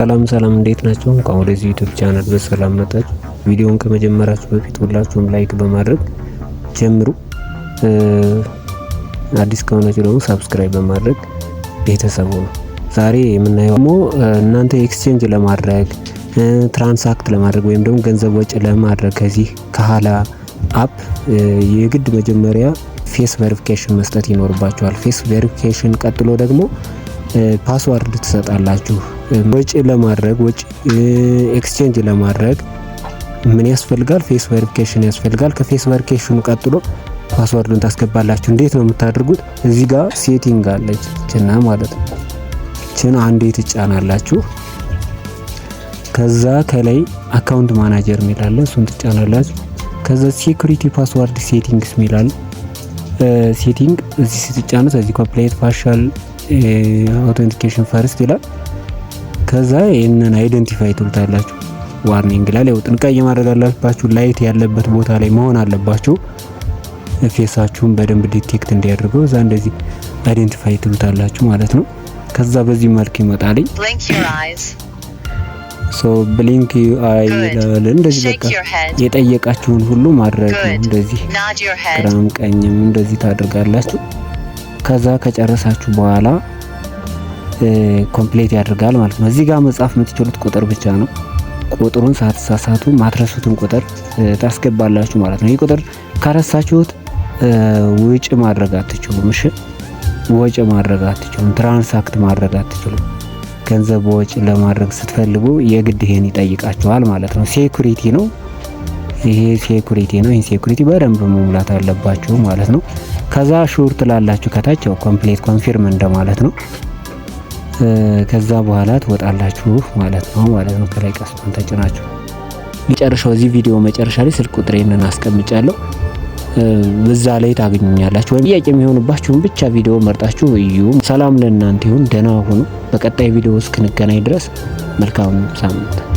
ሰላም እንዴት ናችሁ? እንኳን ወደዚህ ዩቲዩብ ቻናል በሰላም መጣችሁ። ቪዲዮውን ከመጀመራችሁ በፊት ሁላችሁም ላይክ በማድረግ ጀምሩ። አዲስ ከሆናችሁ ደግሞ ሰብስክራይብ በማድረግ ቤተሰቡ ነው። ዛሬ የምናየው ደግሞ እናንተ ኤክስቼንጅ ለማድረግ ትራንሳክት ለማድረግ ወይም ደግሞ ገንዘብ ወጪ ለማድረግ ከዚህ ከሃላ አፕ የግድ መጀመሪያ ፌስ ቬሪፊኬሽን መስጠት ይኖርባችኋል። ፌስ ቬሪፊኬሽን ቀጥሎ ደግሞ ፓስዋርድ ትሰጣላችሁ። ወጪ ለማድረግ ኤክስቼንጅ ለማድረግ ምን ያስፈልጋል? ፌስ ቬሪፊኬሽን ያስፈልጋል። ከፌስ ቬሪፊኬሽኑ ቀጥሎ ፓስዋርዱን ታስገባላችሁ። እንዴት ነው የምታደርጉት? እዚህ ጋር ሴቲንግ አለች ችና ማለት ነው። ችን አንዴ ትጫናላችሁ። ከዛ ከላይ አካውንት ማናጀር የሚላለ እሱን ትጫናላችሁ። ከዛ ሴኩሪቲ ፓስዋርድ ሴቲንግስ የሚላል ሴቲንግ እዚህ ስትጫኑት እዚህ ኮምፕሌት ፋሻል አውተንቲኬሽን ፈርስት ይላል። ከዛ ይሄንን አይደንቲፋይ ትሉታላችሁ። ዋርኒንግ ላይ ያው ጥንቃቄ ማድረግ አለባችሁ። ላይት ያለበት ቦታ ላይ መሆን አለባችሁ። ፌሳችሁን በደንብ ዲቴክት እንዲያደርገው እዛ እንደዚህ አይደንቲፋይ ትሉታላችሁ ማለት ነው። ከዛ በዚህ መልክ ይመጣልኝ። ብሊንክ አይ ይላል። እንደዚህ በቃ የጠየቃችሁን ሁሉ ማድረግ ነው። እንደዚህ ግራም ቀኝም እንደዚህ ታደርጋላችሁ። ከዛ ከጨረሳችሁ በኋላ ኮምፕሌት ያደርጋል ማለት ነው። እዚህ ጋር መጻፍ የምትችሉት ቁጥር ብቻ ነው። ቁጥሩን ሳትሳሳቱ ማትረሱትን ቁጥር ታስገባላችሁ ማለት ነው። ይህ ቁጥር ካረሳችሁት ወጪ ማድረግ አትችሉም። እሺ፣ ወጪ ማድረግ አትችሉም። ትራንሳክት ማድረግ አትችሉም። ገንዘብ ወጪ ለማድረግ ስትፈልጉ የግድ ይሄን ይጠይቃችኋል ማለት ነው። ሴኩሪቲ ነው ይሄ፣ ሴኩሪቲ ነው። ይሄን ሴኩሪቲ በደንብ መሙላት አለባችሁ ማለት ነው። ከዛ ሹር ትላላችሁ ከታች ኮምፕሌት ኮንፊርም እንደማለት ነው። ከዛ በኋላ ትወጣላችሁ ማለት ነው። ከላይ ቀስቱን ተጭናችሁ መጨረሻው እዚህ ቪዲዮ መጨረሻ ላይ ስልክ ቁጥሬን አስቀምጫለሁ። በዛ ላይ ታገኙኛላችሁ። ወይም ጥያቄ የሚሆንባችሁን ብቻ ቪዲዮ መርጣችሁ እዩ። ሰላም ለእናንተ ይሁን። ደህና ሁኑ። በቀጣይ ቪዲዮ እስክንገናኝ ድረስ መልካም ሳምንት